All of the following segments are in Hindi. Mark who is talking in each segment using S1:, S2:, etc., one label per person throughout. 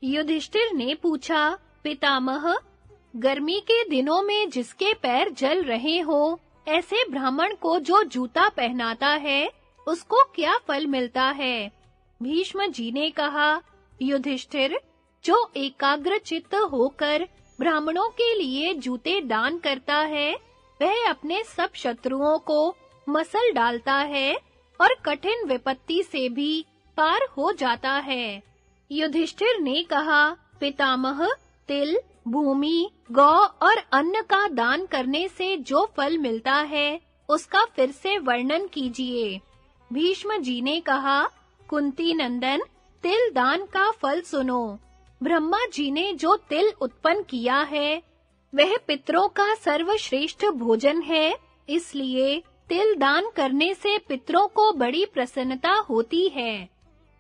S1: युधिष्ठिर ने पूछा, पितामह, गर्मी के दिनों में जिसके पैर जल रहे हो, ऐसे ब्राह्मण को जो जूता पहनाता है, उसको क्या फल मिलता है? भीष्म जी ने कहा, युधिष्ठिर, जो एकाग्र चित्त होकर ब्राह्मणों के लिए जूते दान करता है, वह अपने सब शत्रुओं को मसल डालता है और कठिन विपत्ति से भी पार हो जाता है। युधिष्ठिर ने कहा, पितामह, तिल, भूमि, गौ और अन्न का दान करने से जो फल मिलता है, उसका फिर से वर्णन कीजिए। भीष्म जी ने कहा, कुंती नंदन, तिल दान का फल सुनो। ब्रह्मा जी ने जो तिल उत्पन्न किया है, वह पितरों का सर्वश्रेष्ठ भोजन है, इसलिए तिल दान करने से पितरों को बड़ी प्रसन्नता होती है।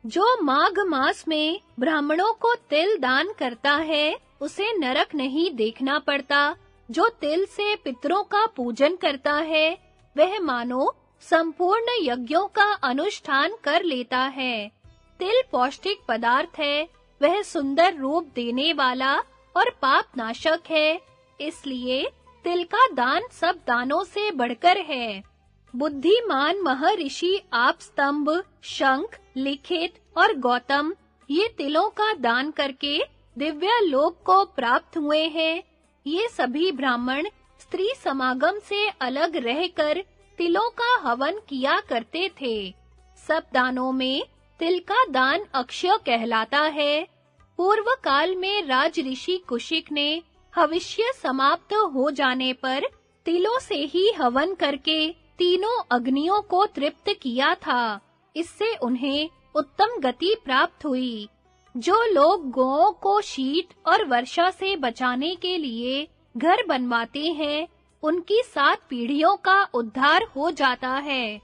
S1: जो माघ मास में ब्राह्मणों को तिल दान करता है, उसे नरक नहीं देखना पड़ता। जो तिल से पितरों का पूजन करता है, वह मानो संपूर्ण यज्ञों का अनुष्ठान कर लेता है। तिल पौष्टिक पदार्थ है, वह सुंदर रूप देने वाला और पाप नाशक है, इसलिए तिल का दान सब दानों से बढ़कर है। बुद्धिमान महर्षि आपस्तंभ, शंख, लिखित और गौतम ये तिलों का दान करके दिव्य लोक को प्राप्त हुए हैं। ये सभी ब्राह्मण स्त्री समागम से अलग रहकर तिलों का हवन किया करते थे। सब दानों में तिल का दान अक्षय कहलाता है। पूर्व काल में राज ऋषि कुशिक ने हविष्य समाप्त हो जाने पर तिलों से ही हवन करके तीनों अग्नियों को तृप्त किया था। इससे उन्हें उत्तम गति प्राप्त हुई। जो लोग गौओं को शीत और वर्षा से बचाने के लिए घर बनवाते हैं, उनकी 7 पीढ़ियों का उद्धार हो जाता है।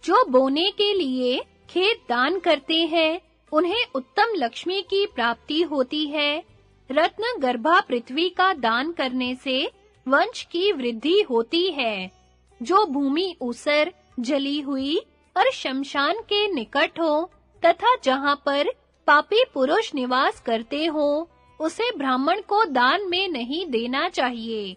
S1: जो बोने के लिए खेत दान करते हैं, उन्हें उत्तम लक्ष्मी की प्राप्ति होती है। रत्न गर्भा पृथ्वी का दान करने से वंश की वृद्धि होती है। जो भूमि ऊसर, जली हुई और शमशान के निकट हो तथा जहाँ पर पापी पुरुष निवास करते हो, उसे ब्राह्मण को दान में नहीं देना चाहिए।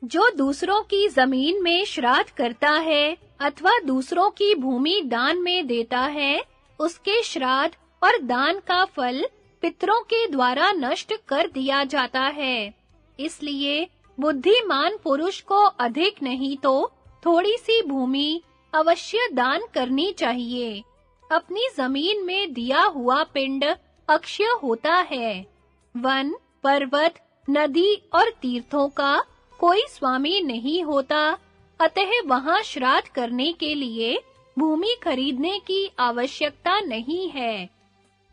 S1: जो दूसरों की जमीन में श्राद्ध करता है अथवा दूसरों की भूमि दान में देता है, उसके श्राद्ध और दान का फल पितरों के द्वारा नष्ट कर दिया जाता है। इसलिए बुद्धिमान पुरुष को अधिक नहीं तो थोड़ी सी भूमि अवश्य दान करनी चाहिए। अपनी जमीन में दिया हुआ पिंड अक्षय होता है। वन, पर्वत, नदी और तीर्थों का कोई स्वामी नहीं होता, अतः वहां श्राद्ध करने के लिए भूमि खरीदने की आवश्यकता नहीं है।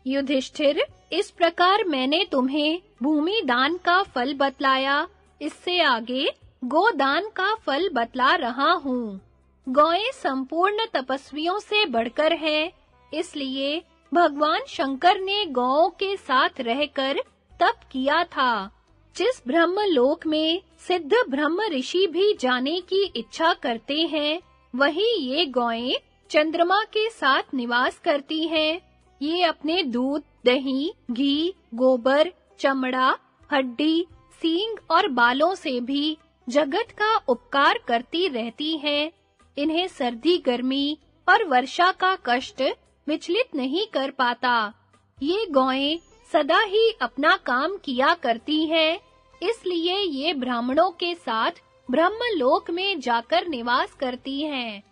S1: युधिष्ठिर, इस प्रकार मैंने तुम्हें भूमि दान का फल बतलाया। इससे आगे गोदान का फल बतला रहा हूँ। गौएं संपूर्ण तपस्वियों से बढ़कर हैं, इसलिए भगवान शंकर ने गौओं के साथ रहकर तप किया था। जिस ब्रह्मलोक में सिद्ध ब्रह्म ऋषि भी जाने की इच्छा करते हैं, वही ये गौएं चंद्रमा के साथ निवास करती हैं। ये अपने दूध, दही, घी, गोबर, चमड़ा, हड्डी, सींग और बालों से भी जगत का उपकार करती रहती हैं। इन्हें सर्दी, गर्मी और वर्षा का कष्ट विचलित नहीं कर पाता। ये गौएं सदा ही अपना काम किया करती हैं, इसलिए ये ब्राह्मणों के साथ ब्रह्मलोक में जाकर निवास करती हैं।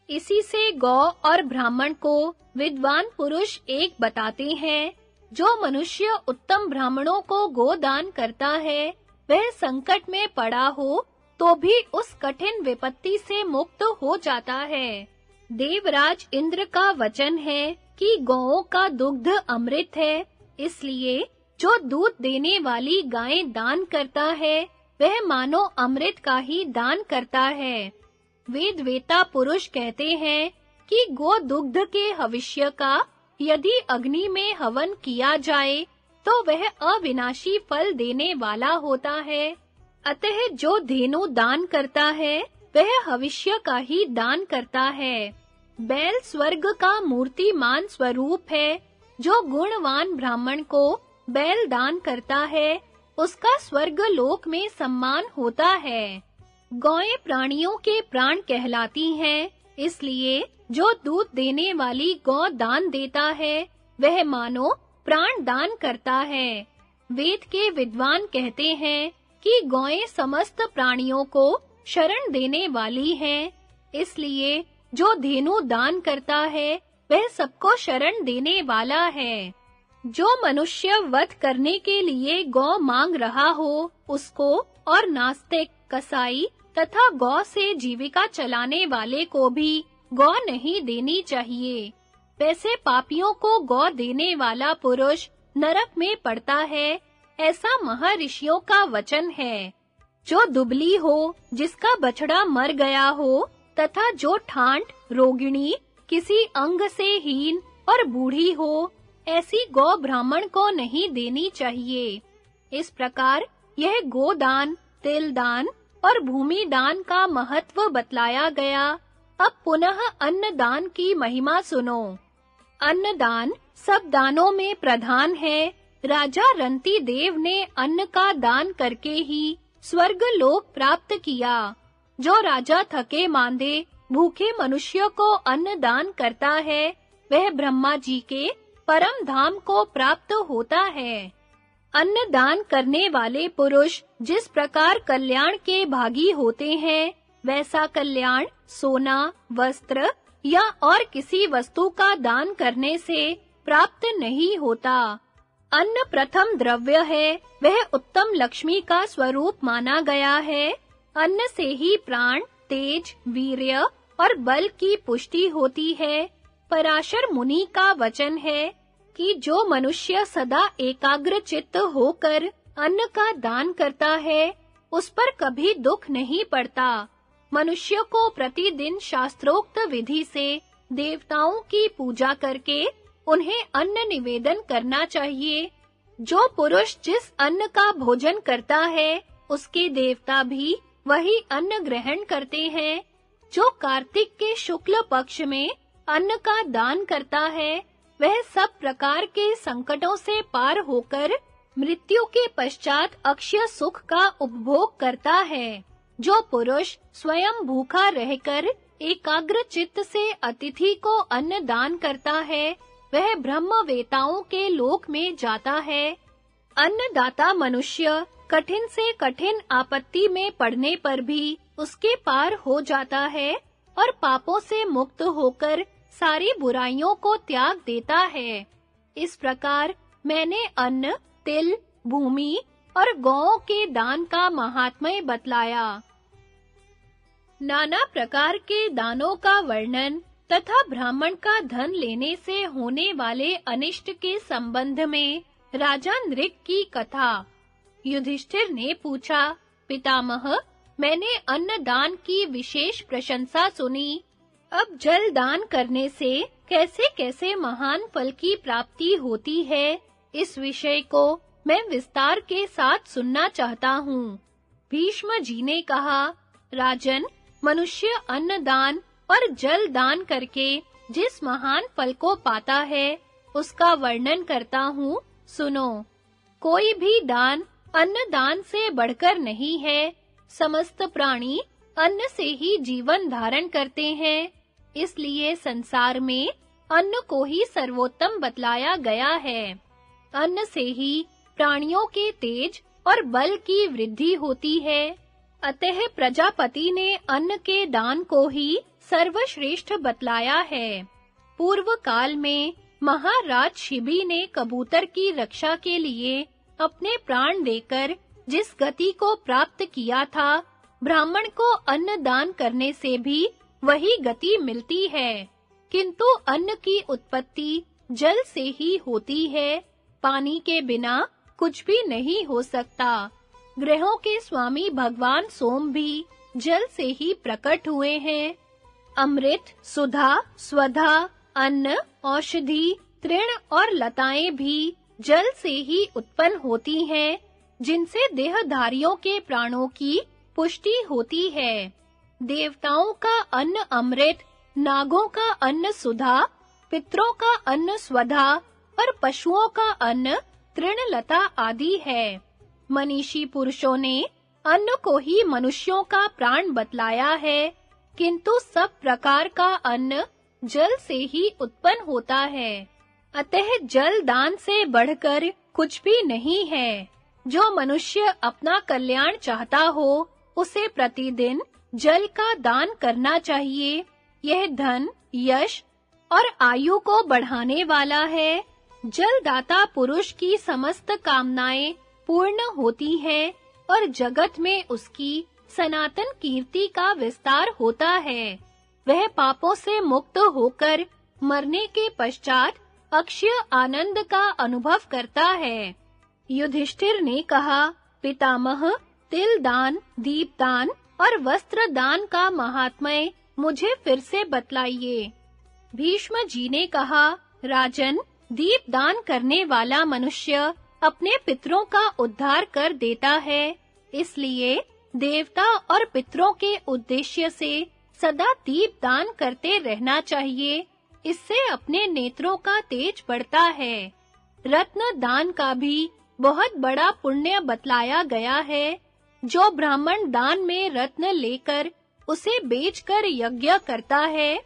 S1: इसी से गौ और ब्राह्मण को विद्वान पुरुष एक बताते हैं। जो मनुष्य उत्तम ब्राह्मणों को गोदान करता है, वह संकट में पड़ा हो तो भी उस कठिन विपत्ति से मुक्त हो जाता है। देवराज इंद्र का वचन है कि गौओं का दुग्ध अमृत है, इसलिए जो दूध देने वाली गायें दान करता है, वह मानो अमृत का ही दान करता है। वेदवेता पुरुष कहते हैं कि गो दुग्ध के हविष्य का यदि अग्नि में हवन किया जाए, तो वह अविनाशी फल देने वाला होता है। अतः जो धेनु दान करता है, वह हविष्य का ही दान करता है। बैल स्वर्ग का मूर्तिमान स्वरूप है। जो गुणवान ब्राह्मण को बैल दान करता है, उसका स्वर्ग लोक में सम्मान होता है। गौएं प्राणियों के प्राण कहलाती हैं, इसलिए जो दूध देने वाली गौ दान देता है, वह मानो प्राण दान करता है। वेद के विद्वान कहते हैं कि गौएं समस्त प्राणियों को शरण देने वाली हैं, इसलिए जो धेनु दान करता है, वह सबको शरण देने वाला है। जो मनुष्य वध करने के लिए गौ मांग रहा हो, उसको और नास्तिक, कसाई तथा गौ से जीविका चलाने वाले को भी गौ नहीं देनी चाहिए। वैसे पापियों को गौ देने वाला पुरुष नरक में पड़ता है, ऐसा महर्षियों का वचन है। जो दुबली हो, जिसका बछड़ा मर गया हो, तथा जो ठांट, रोगिणी, किसी अंग से हीन और बूढ़ी हो, ऐसी गौ ब्राह्मण को नहीं देनी चाहिए। इस प्रकार यह गोदान, तिल दान और भूमि दान का महत्व बतलाया गया। अब पुनः अन्न दान की महिमा सुनो। अन्न दान सब दानों में प्रधान है। राजा रंती देव ने अन्न का दान करके ही स्वर्ग लोक प्राप्त किया। जो राजा थके मांदे भूखे मनुष्य को अन्न दान करता है, वह ब्रह्मा जी के परम धाम को प्राप्त होता है। अन्न दान करने वाले पुरुष जिस प्रकार कल्याण के भागी होते हैं, वैसा कल्याण सोना, वस्त्र या और किसी वस्तु का दान करने से प्राप्त नहीं होता। अन्न प्रथम द्रव्य है, वह उत्तम लक्ष्मी का स्वरूप माना गया है। अन्न से ही प्राण, तेज, वीर्य और बल की पुष्टि होती है। पराशर मुनि का वचन है कि जो मनुष्य सदा एकाग्र चित्त होकर अन्न का दान करता है, उस पर कभी दुख नहीं पड़ता। मनुष्य को प्रतिदिन शास्त्रोक्त विधि से देवताओं की पूजा करके उन्हें अन्न निवेदन करना चाहिए। जो पुरुष जिस अन्न का भोजन करता है, उसके देवता भी वही अन्न ग्रहण करते हैं। जो कार्तिक के शुक्ल पक्ष में अन्न का दान करता है, वह सब प्रकार के संकटों से पार होकर मृत्यु के पश्चात अक्षय सुख का उपभोग करता है। जो पुरुष स्वयं भूखा रहकर एकाग्र चित्त से अतिथि को अन्न दान करता है, वह ब्रह्मवेताओं के लोक में जाता है। अन्नदाता मनुष्य कठिन से कठिन आपत्ति में पड़ने पर भी उसके पार हो जाता है और पापों से मुक्त होकर सारी बुराइयों को त्याग देता है। इस प्रकार मैंने अन्न, तिल, भूमि और गौओं के दान का महात्म्य बतलाया। नाना प्रकार के दानों का वर्णन तथा ब्राह्मण का धन लेने से होने वाले अनिष्ट के संबंध में राजा नृक की कथा। युधिष्ठिर ने पूछा, पितामह, मैंने अन्न दान की विशेष प्रशंसा सुनी। अब जल दान करने से कैसे-कैसे महान फल की प्राप्ति होती है, इस विषय को मैं विस्तार के साथ सुनना चाहता हूँ। भीष्म जी ने कहा, राजन, मनुष्य अन्न दान और जल दान करके जिस महान फल को पाता है, उसका वर्णन करता हूँ, सुनो। कोई भी दान अन्न दान से बढ़कर नहीं है। समस्त प्राणी अन्न से ही जीवन धारण करते हैं, इसलिए संसार में अन्न को ही सर्वोत्तम बतलाया गया है। अन्न से ही प्राणियों के तेज और बल की वृद्धि होती है। अतः प्रजापति ने अन्न के दान को ही सर्वश्रेष्ठ बतलाया है। पूर्व काल में महाराज शिबी ने कबूतर की रक्षा के लिए अपने प्राण देकर जिस गति को प्राप्त किया था, ब्राह्मण को अन्न दान करने से भी वही गति मिलती है। किंतु अन्न की उत्पत्ति जल से ही होती है। पानी के बिना कुछ भी नहीं हो सकता। ग्रहों के स्वामी भगवान सोम भी जल से ही प्रकट हुए हैं। अमृत, सुधा, स्वधा, अन्न, औषधि, तृण और लताएं भी जल से ही उत्पन्न होती हैं, जिनसे देहधारियों के प्राणों की पुष्टि होती है। देवताओं का अन्न अमृत, नागों का अन्न सुधा, पितरों का अन्न स्वधा और पशुओं का अन्न तृणलता आदि है। मनीषी पुरुषों ने अन्न को ही मनुष्यों का प्राण बतलाया है, किंतु सब प्रकार का अन्न जल से ही उत्पन्न होता है। अतः जल दान से बढ़कर कुछ भी नहीं है। जो मनुष्य अपना कल्याण चाहता हो, उसे प्रतिदिन जल का दान करना चाहिए। यह धन, यश और आयु को बढ़ाने वाला है। जलदाता पुरुष की समस्त कामनाएं पूर्ण होती हैं और जगत में उसकी सनातन कीर्ति का विस्तार होता है। वह पापों से मुक्त होकर मरने के पश्चात अक्षय आनंद का अनुभव करता है। युधिष्ठिर ने कहा, पितामह, तिल दान, दीप दान और वस्त्र दान का महात्म्य मुझे फिर से बतलाइए। भीष्म जी ने कहा, राजन, दीप दान करने वाला मनुष्य अपने पितरों का उद्धार कर देता है, इसलिए देवता और पितरों के उद्देश्य से सदा दीप दान करते रहना चाहिए। इससे अपने नेत्रों का तेज बढ़ता है। रत्न दान का भी बहुत बड़ा पुण्य बतलाया गया है। जो ब्राह्मण दान में रत्न लेकर उसे बेचकर यज्ञ करता है,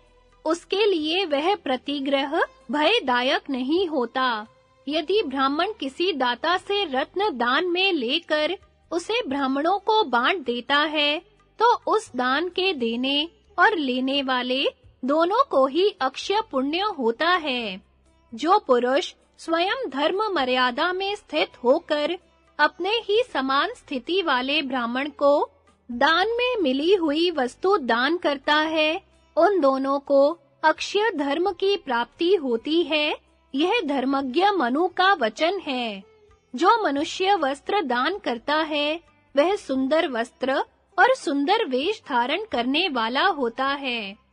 S1: उसके लिए वह प्रतिग्रह भयदायक नहीं होता। यदि ब्राह्मण किसी दाता से रत्न दान में लेकर उसे ब्राह्मणों को बांट देता है, तो उस दान के देने और लेने वाले दोनों को ही अक्षय पुण्य होता है। जो पुरुष स्वयं धर्म मर्यादा में स्थित होकर अपने ही समान स्थिति वाले ब्राह्मण को दान में मिली हुई वस्तु दान करता है, उन दोनों को अक्षय धर्म की प्राप्ति होती है। यह धर्मज्ञ मनु का वचन है। जो मनुष्य वस्त्र दान करता है, वह सुंदर वस्त्र और सुंदर वेश धारण करने वाला होता है।